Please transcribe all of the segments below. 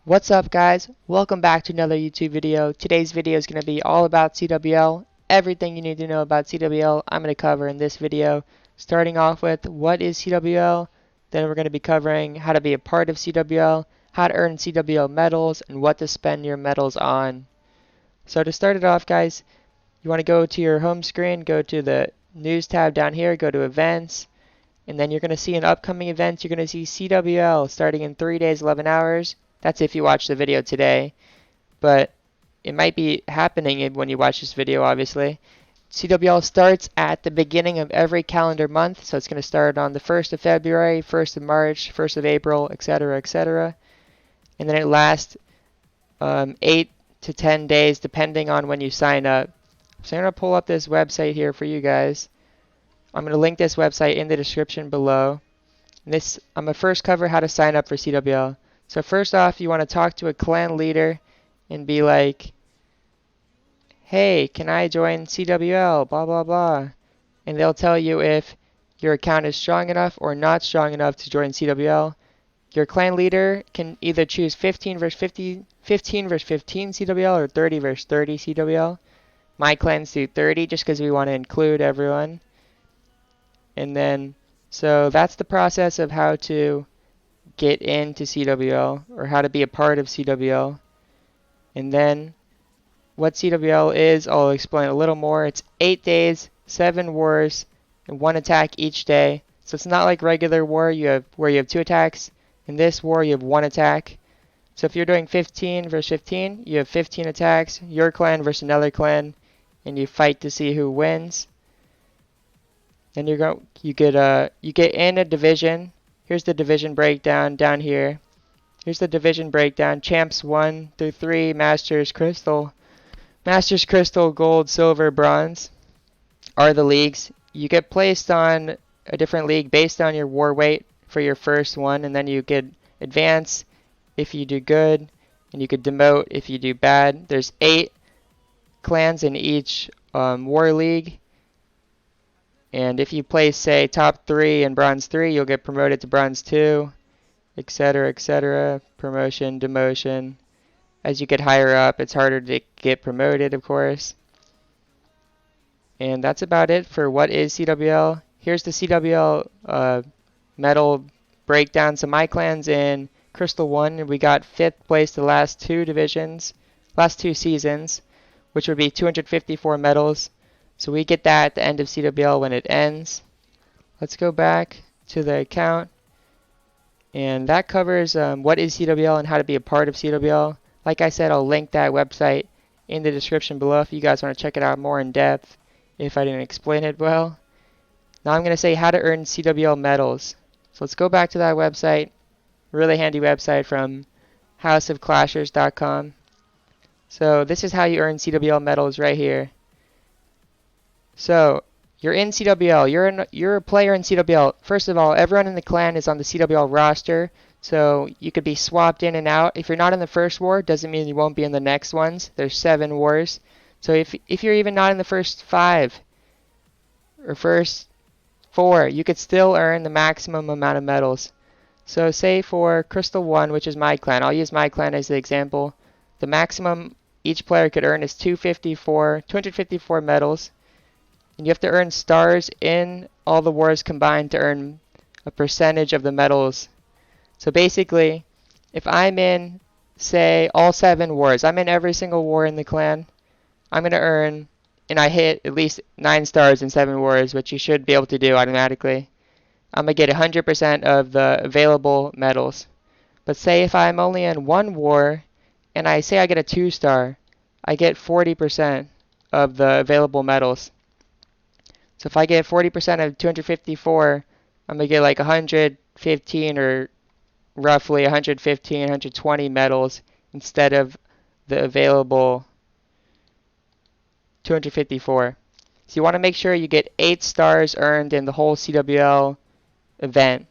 What's up, guys? Welcome back to another YouTube video. Today's video is going to be all about CWL. Everything you need to know about CWL I'm going to cover in this video. Starting off with what is CWL, then we're going to be covering how to be a part of CWL, how to earn CWL medals, and what to spend your medals on. So to start it off, guys, you want to go to your home screen, go to the news tab down here, go to events, and then you're going to see an upcoming event. You're going to see CWL starting in 3 days, 11 hours. That's if you watch the video today, but it might be happening when you watch this video, obviously. CWL starts at the beginning of every calendar month, so it's going to start on the 1st of February, 1st of March, 1st of April, etc., etc. And then it lasts 8 to 10 days depending on when you sign up. So I'm going to pull up this website here for you guys. I'm going to link this website in the description below. I'm going to first cover how to sign up for CWL. So first off, you want to talk to a clan leader and be like, hey, can I join CWL, blah, blah, blah. And they'll tell you if your account is strong enough or not strong enough to join CWL. Your clan leader can either choose 15 versus 15 CWL or 30 versus 30 CWL. My clans do 30 just because we want to include everyone. And then, so that's the process of how to get into CWL or how to be a part of CWL. And then what CWL is, I'll explain a little more. It's 8 days, 7 wars, and 1 attack each day. So it's not like regular war where you have 2 attacks. In this war you have 1 attack. So if you're doing 15 versus 15, you have 15 attacks, your clan versus another clan, and you fight to see who wins. Then you get in a division. Here's the division breakdown down here. Here's the division breakdown. Champs 1 through 3, Masters, Crystal. Masters, Crystal, Gold, Silver, Bronze are the leagues. You get placed on a different league based on your war weight for your first one, and then you get advance if you do good, and you could demote if you do bad. There's 8 clans in each war league. And if you place, say, top 3 and bronze 3, you'll get promoted to bronze 2, etc., etc. Promotion, demotion. As you get higher up, it's harder to get promoted, of course. And that's about it for what is CWL. Here's the CWL medal breakdown. So my clan's in Crystal 1, and we got 5th place the last 2 seasons, which would be 254 medals. So we get that at the end of CWL when it ends. Let's go back to the account. And that covers what is CWL and how to be a part of CWL. Like I said, I'll link that website in the description below if you guys want to check it out more in depth if I didn't explain it well. Now I'm going to say how to earn CWL medals. So let's go back to that website. Really handy website from houseofclashers.com. So this is how you earn CWL medals right here. So you're in CWL. You're a player in CWL. First of all, everyone in the clan is on the CWL roster, so you could be swapped in and out. If you're not in the first war, doesn't mean you won't be in the next ones. There's 7 wars. So if you're even not in the first 5 or first 4, you could still earn the maximum amount of medals. So say for Crystal 1, which is my clan, I'll use my clan as the example. The maximum each player could earn is 254 medals. And you have to earn stars in all the wars combined to earn a percentage of the medals. So basically, if I'm in, say, all 7 wars, I'm in every single war in the clan, I'm going to earn, and I hit at least 9 stars in 7 wars, which you should be able to do automatically. I'm going to get 100% of the available medals. But say if I'm only in 1 war, and I say I get a 2-star, I get 40% of the available medals. So if I get 40% of 254, I'm going to get like 115 or roughly 115, 120 medals instead of the available 254. So you want to make sure you get 8 stars earned in the whole CWL event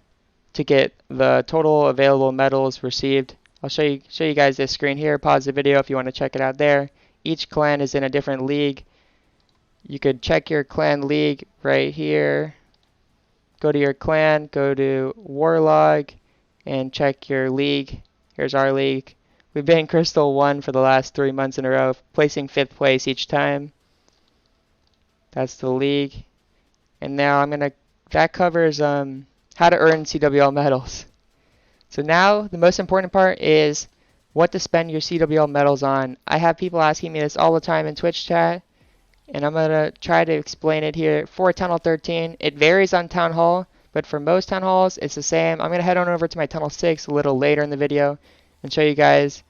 to get the total available medals received. I'll show you guys this screen here. Pause the video if you want to check it out there. Each clan is in a different league. You could check your clan league right here. Go to your clan, go to War Log, and check your league. Here's our league. We've been Crystal 1 for the last 3 months in a row, placing 5th place each time. That's the league. And now that covers how to earn CWL medals. So now the most important part is what to spend your CWL medals on. I have people asking me this all the time in Twitch chat, and I'm going to try to explain it here. For Tunnel 13, it varies on Town Hall, but for most Town Halls, it's the same. I'm going to head on over to my Tunnel 6 a little later in the video and show you guys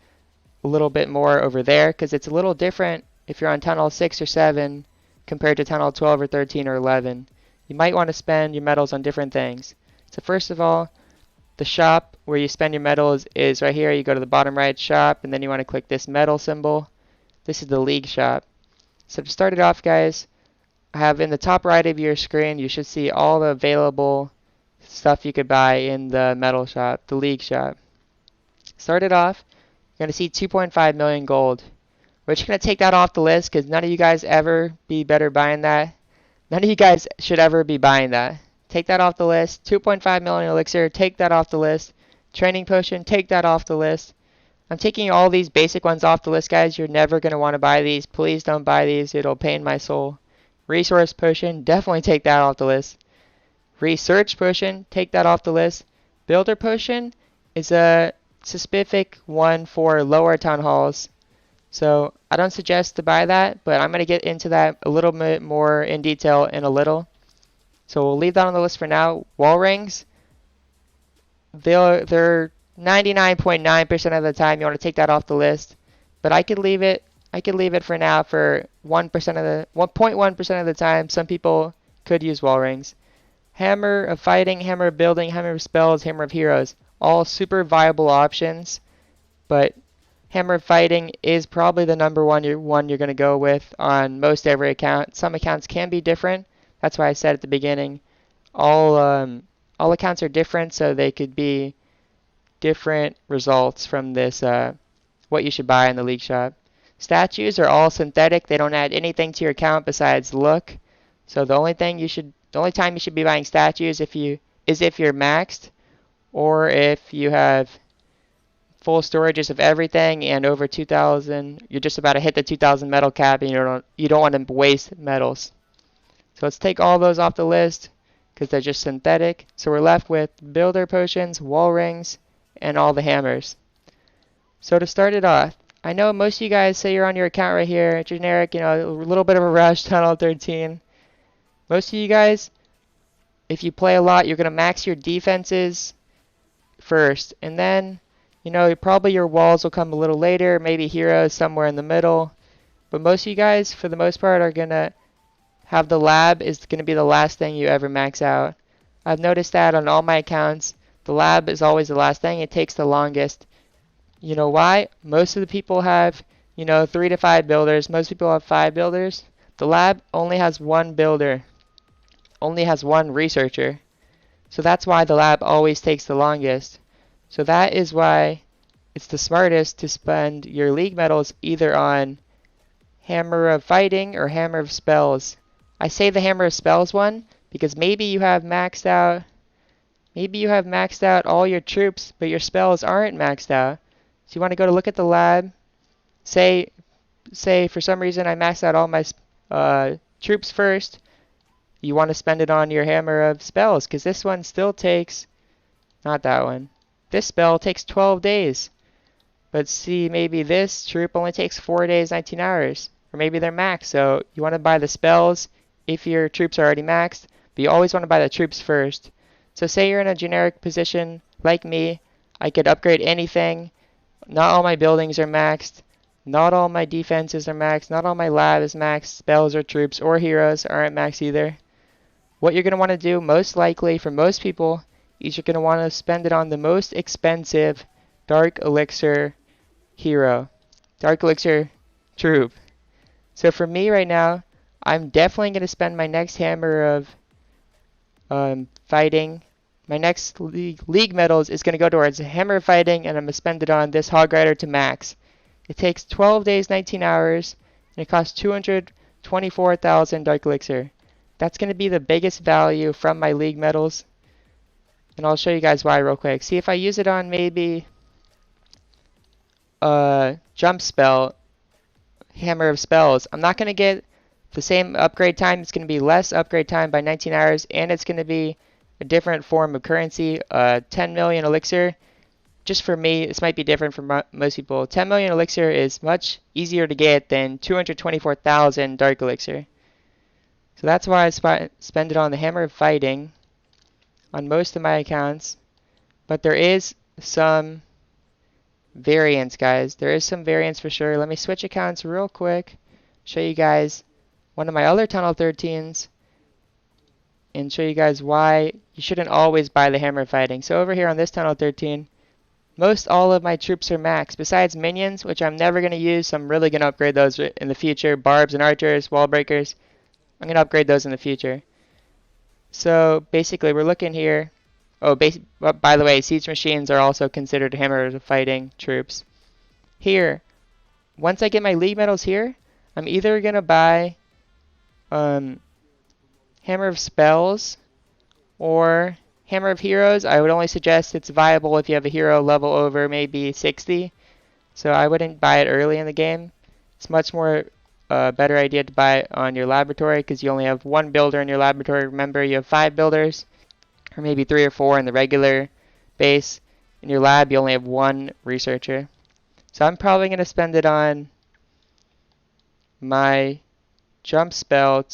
a little bit more over there, because it's a little different if you're on Tunnel 6 or 7 compared to Tunnel 12 or 13 or 11. You might want to spend your medals on different things. So first of all, the shop where you spend your medals is right here. You go to the bottom right shop, and then you want to click this medal symbol. This is the league shop. So to start it off, guys, I have in the top right of your screen, you should see all the available stuff you could buy in the medal shop, the league shop. Start it off, you're going to see 2.5 million gold. We're just going to take that off the list because none of you guys ever be better buying that. None of you guys should ever be buying that. Take that off the list. 2.5 million elixir, take that off the list. Training potion, take that off the list. I'm taking all these basic ones off the list, guys. You're never going to want to buy these. Please don't buy these. It'll pain my soul. Resource potion, definitely take that off the list. Research potion, take that off the list. Builder potion is a specific one for lower town halls. So I don't suggest to buy that, but I'm going to get into that a little bit more in detail in a little. So we'll leave that on the list for now. Wall rings, they're 99.9% of the time you want to take that off the list, but I could leave it. I could leave it for now for 1.1% of the time. Some people could use wall rings. Hammer of fighting, hammer of building, hammer of spells, hammer of heroes, all super viable options, but hammer of fighting is probably the number one you're going to go with on most every account. Some accounts can be different. That's why I said at the beginning, all accounts are different, so they could be different results from this, what you should buy in the league shop. Statues are all synthetic. They don't add anything to your account besides look. So the only time you should be buying statues is if you're maxed, or if you have full storages of everything and over 2,000. You're just about to hit the 2,000 medal cap, and you don't want to waste medals. So let's take all those off the list because they're just synthetic. So we're left with builder potions, wall rings, and all the hammers. So to start it off, I know most of you guys say you're on your account right here, generic, a little bit of a rush, Tunnel 13. Most of you guys, if you play a lot, you're going to max your defenses first, and then, probably your walls will come a little later, maybe heroes somewhere in the middle. But most of you guys, for the most part, are going to have the lab is going to be the last thing you ever max out. I've noticed that on all my accounts. The lab is always the last thing. It takes the longest. You know why? Most of the people have, 3 to 5 builders. Most people have 5 builders. The lab only has 1 builder. Only has 1 researcher. So that's why the lab always takes the longest. So that is why it's the smartest to spend your league medals either on Hammer of Fighting or Hammer of Spells. I say the Hammer of Spells one because maybe you have maxed out all your troops, but your spells aren't maxed out. So you want to go to look at the lab. Say for some reason I maxed out all my troops first. You want to spend it on your Hammer of Spells because this one still takes, not that one. This spell takes 12 days. But see, maybe this troop only takes 4 days, 19 hours. Or maybe they're maxed. So you want to buy the spells if your troops are already maxed. But you always want to buy the troops first. So say you're in a generic position like me. I could upgrade anything. Not all my buildings are maxed. Not all my defenses are maxed. Not all my lab is maxed. Spells or troops or heroes aren't maxed either. What you're going to want to do most likely for most people is you're going to want to spend it on the most expensive Dark Elixir hero. Dark Elixir troop. So for me right now, I'm definitely going to spend my next Hammer of Fighting. My next league medals is going to go towards Hammer of Fighting, and I'm going to spend it on this Hog Rider to max. It takes 12 days, 19 hours, and it costs 224,000 Dark Elixir. That's going to be the biggest value from my league medals. And I'll show you guys why real quick. See if I use it on maybe jump spell, Hammer of Spells, I'm not going to get the same upgrade time. It's going to be less upgrade time by 19 hours, and it's going to be a different form of currency, 10 million elixir. Just for me, this might be different from most people. 10 million elixir is much easier to get than 224,000 dark elixir. So that's why I spend it on the Hammer of Fighting on most of my accounts. But there is some variance, guys. There is some variance for sure. Let me switch accounts real quick, show you guys one of my other Tunnel 13s, and show you guys why you shouldn't always buy the Hammer of Fighting. So over here on this Tunnel 13, most all of my troops are maxed, besides minions, which I'm never going to use, so I'm really going to upgrade those in the future. Barbs and archers, wall breakers, I'm going to upgrade those in the future. So basically we're looking here. Oh, by the way, siege machines are also considered Hammer of Fighting troops. Here, once I get my league medals here, I'm either going to buy Hammer of Spells or Hammer of Heroes. I would only suggest it's viable if you have a hero level over maybe 60. So I wouldn't buy it early in the game. It's much more better idea to buy it on your laboratory because you only have one builder in your laboratory. Remember, you have 5 builders, or maybe 3 or 4 in the regular base. In your lab, you only have 1 researcher. So I'm probably going to spend it on my jump spell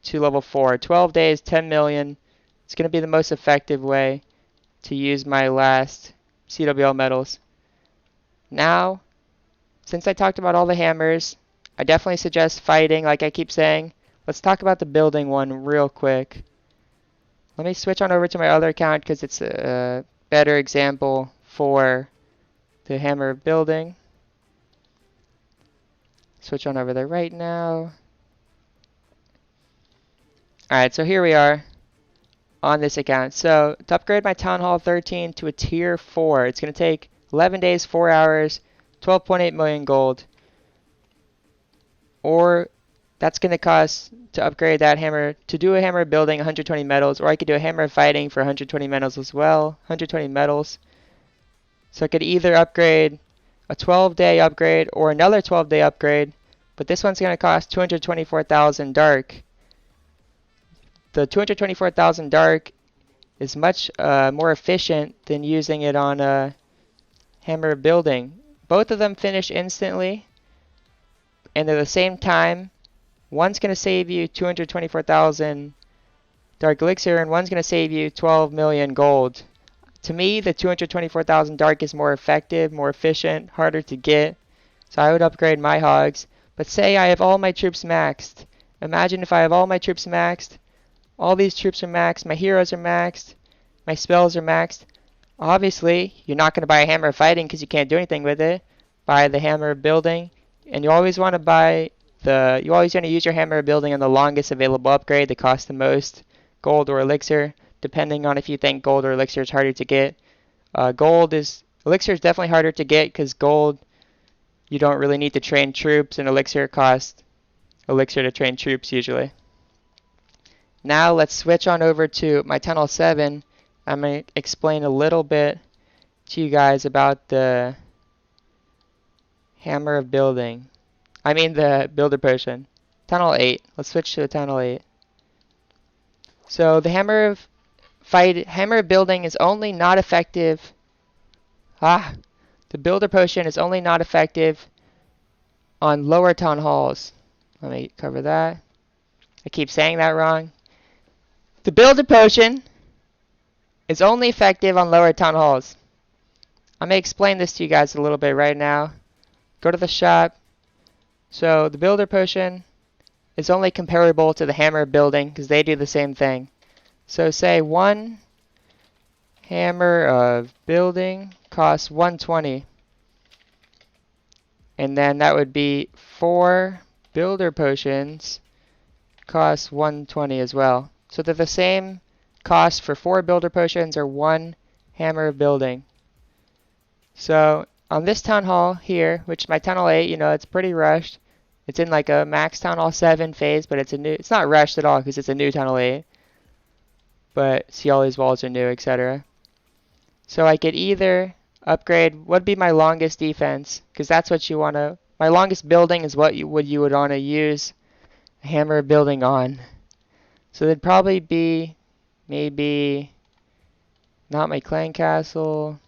to level 4. 12 days, 10 million. It's going to be the most effective way to use my last CWL medals. Now, since I talked about all the hammers, I definitely suggest fighting, like I keep saying. Let's talk about the building one real quick. Let me switch on over to my other account because it's a better example for the hammer of building. Switch on over there right now. Alright, so here we are on this account. So to upgrade my Town Hall 13 to a tier 4, it's going to take 11 days, 4 hours, 12.8 million gold. Or that's going to cost to upgrade that hammer, to do a hammer building 120 metals, or I could do a hammer fighting for 120 metals as well, 120 metals. So I could either upgrade a 12-day upgrade or another 12-day upgrade, but this one's going to cost 224,000 dark. The 224,000 dark is much more efficient than using it on a hammer building. Both of them finish instantly, and at the same time, one's going to save you 224,000 dark elixir, and one's going to save you 12 million gold. To me, the 224,000 dark is more effective, more efficient, harder to get, so I would upgrade my hogs. But say I have all my troops maxed. Imagine if I have all my troops maxed, all these troops are maxed, my heroes are maxed, my spells are maxed. Obviously, you're not going to buy a hammer of fighting because you can't do anything with it. Buy the hammer of building, and you always want to buy you always want to use your hammer of building on the longest available upgrade that costs the most gold or elixir, depending on if you think gold or elixir is harder to get. Elixir is definitely harder to get because gold, you don't really need to train troops, and elixir costs elixir to train troops usually. Now let's switch on over to my Tunnel 7. I'm going to explain a little bit to you guys about the hammer of building. I mean the builder potion. Tunnel 8. Let's switch to Tunnel 8. So the hammer of building is only not effective. The builder potion is only not effective on lower town halls. Let me cover that. I keep saying that wrong. The builder potion is only effective on lower town halls. I'm going to explain this to you guys a little bit right now. Go to the shop. So the builder potion is only comparable to the hammer building because they do the same thing. So say one hammer of building costs 120. And then that would be 4 builder potions cost 120 as well. So they're the same cost for 4 builder potions or 1 hammer of building. So on this town hall here, which my Tunnel 8, it's pretty rushed. It's in like a max Town Hall 7 phase, but it's not rushed at all because it's a new Tunnel 8. But see, all these walls are new, etc. So I could either upgrade would be my longest defense, because that's what you want to. My longest building is what you would want to use a hammer building on. So it'd probably be maybe not my clan castle.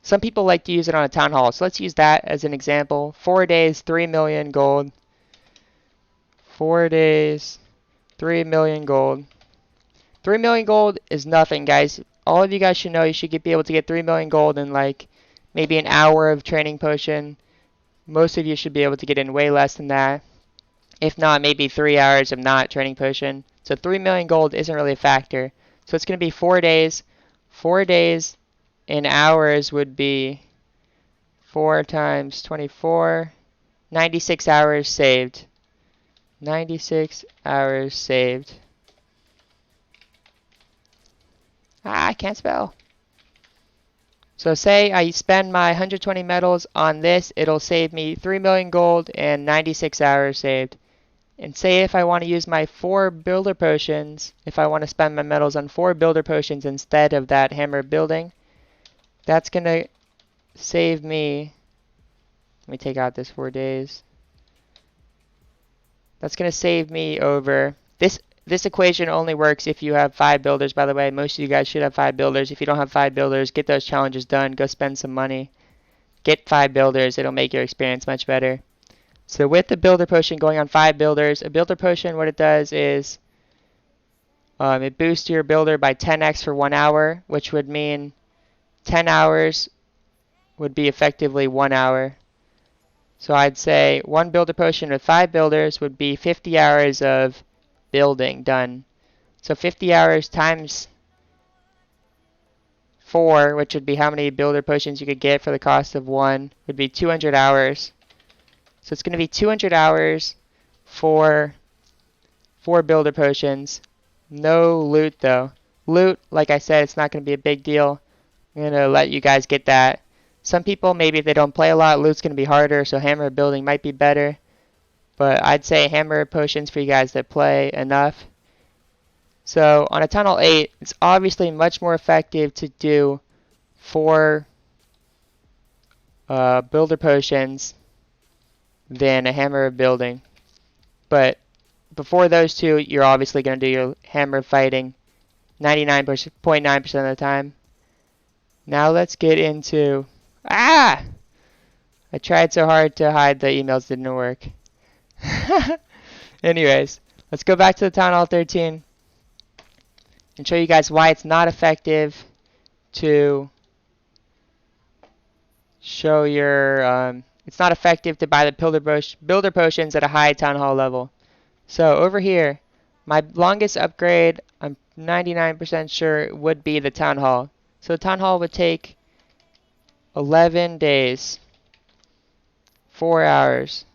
Some people like to use it on a town hall, so let's use that as an example. 4 days, 3 million gold. 4 days, 3 million gold. 3 million gold is nothing, guys. All of you guys should know you should be able to get 3 million gold in like maybe an hour of training potion. Most of you should be able to get in way less than that. If not, maybe 3 hours of not training potion. So 3 million gold isn't really a factor. So it's going to be 4 days. 4 days in hours would be 4 times 24. 96 hours saved. 96 hours saved. I can't spell. So say I spend my 120 metals on this, it'll save me 3 million gold and 96 hours saved. And say if I want to use my 4 builder potions, if I want to spend my metals on 4 builder potions instead of that hammer building, that's going to save me, let me take out this 4 days. That's going to save me over, this equation only works if you have 5 builders, by the way. Most of you guys should have 5 builders. If you don't have 5 builders, get those challenges done. Go spend some money. Get 5 builders. It'll make your experience much better. So with the builder potion going on 5 builders, a builder potion, what it does is it boosts your builder by 10x for 1 hour, which would mean 10 hours would be effectively 1 hour. So I'd say 1 builder potion with 5 builders would be 50 hours of building done. So 50 hours times 4, which would be how many builder potions you could get for the cost of 1, would be 200 hours. So it's going to be 200 hours for 4 builder potions. No loot though. Loot, like I said, it's not going to be a big deal. I'm going to let you guys get that. Some people, maybe if they don't play a lot, loot's going to be harder, so hammer building might be better. But I'd say hammer potions for you guys that play enough. So on a Tunnel 8, it's obviously much more effective to do 4 builder potions than a hammer building. But before those two, you're obviously going to do your hammer fighting 99.9% of the time. Now let's get into... I tried so hard to hide the emails, didn't work. Anyways, let's go back to the Town Hall 13 and show you guys why it's not effective to show your... it's not effective to buy the builder potions at a high Town Hall level. So over here, my longest upgrade, I'm 99% sure, would be the Town Hall. So the Town Hall would take 11 days, 4 hours.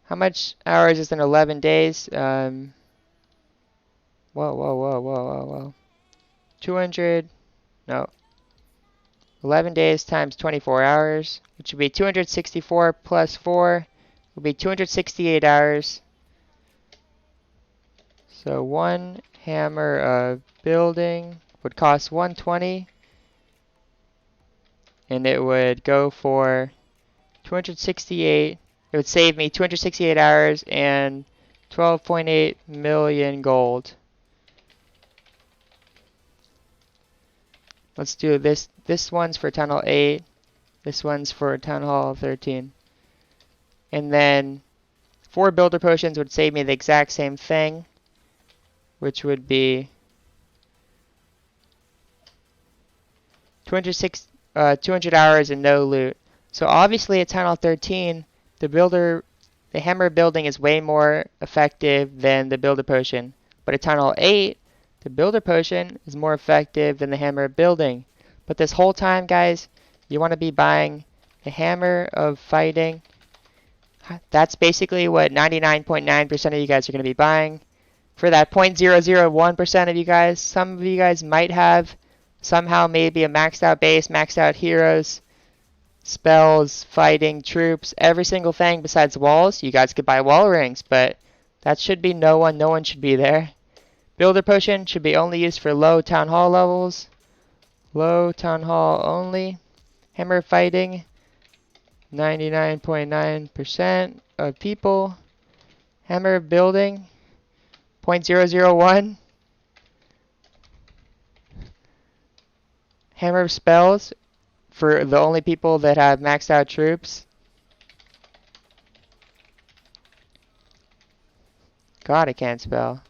How much hours is in 11 days? Whoa. 200, no. 11 days times 24 hours, which would be 264 plus 4, would be 268 hours. So 1 hammer of building would cost 120. And it would go for 268. It would save me 268 hours and 12.8 million gold. Let's do this. This one's for Tunnel 8. This one's for Town Hall 13. And then 4 builder potions would save me the exact same thing, which would be 200 hours and no loot. So obviously at Town Hall 13, the hammer building is way more effective than the builder potion. But at Town Hall 8, the builder potion is more effective than the hammer building. But this whole time, guys, you want to be buying the hammer of fighting. That's basically what 99.9% of you guys are going to be buying. For that 0.001% of you guys, some of you guys might have somehow maybe a maxed out base, maxed out heroes, spells, fighting, troops, every single thing besides walls. You guys could buy wall rings, but that should be no one. No one should be there. Builder potion should be only used for low Town Hall levels. Low Town Hall only. Hammer fighting, 99.9% of people. Hammer building, 0.001. Hammer spells, for the only people that have maxed out troops. God, I can't spell.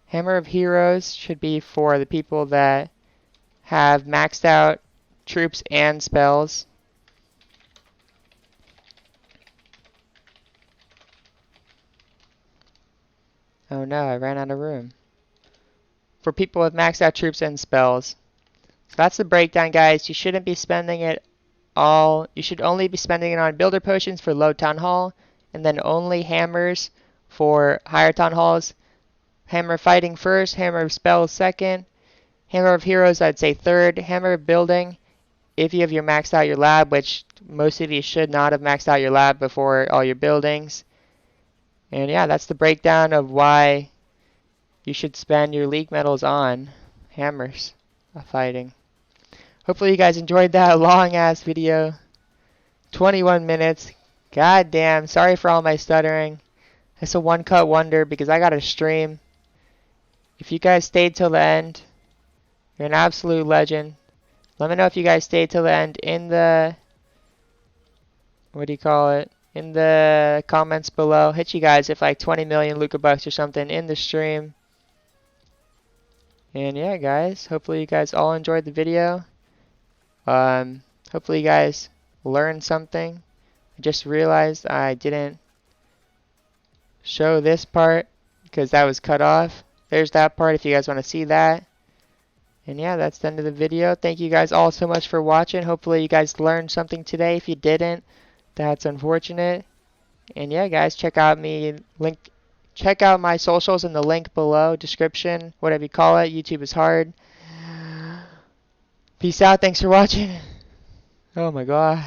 Hammer of Heroes should be for the people that have maxed out troops and spells. Oh no, I ran out of room. For people with maxed out troops and spells. So that's the breakdown, guys. You shouldn't be spending it all. You should only be spending it on builder potions for low town hall, and then only hammers for higher town halls. Hammer fighting first, hammer of spells second, hammer of heroes I'd say third, hammer of building if you have your maxed out your lab, which most of you should not have maxed out your lab before all your buildings. And yeah, that's the breakdown of why you should spend your league medals on hammers of fighting. Hopefully you guys enjoyed that long ass video. 21 minutes. God damn, sorry for all my stuttering. It's a one cut wonder because I got to stream. If you guys stayed till the end, you're an absolute legend. Let me know if you guys stayed till the end in the, in the comments below. Hit you guys if like 20 million Luca bucks or something in the stream. And yeah, guys, hopefully you guys all enjoyed the video. Hopefully you guys learned something. I just realized I didn't show this part because that was cut off. There's that part if you guys want to see that. And yeah, that's the end of the video. Thank you guys all so much for watching. Hopefully you guys learned something today. If you didn't, that's unfortunate. And yeah, guys, check out my socials in the link below, description, whatever you call it. YouTube is hard. Peace out. Thanks for watching. Oh my god.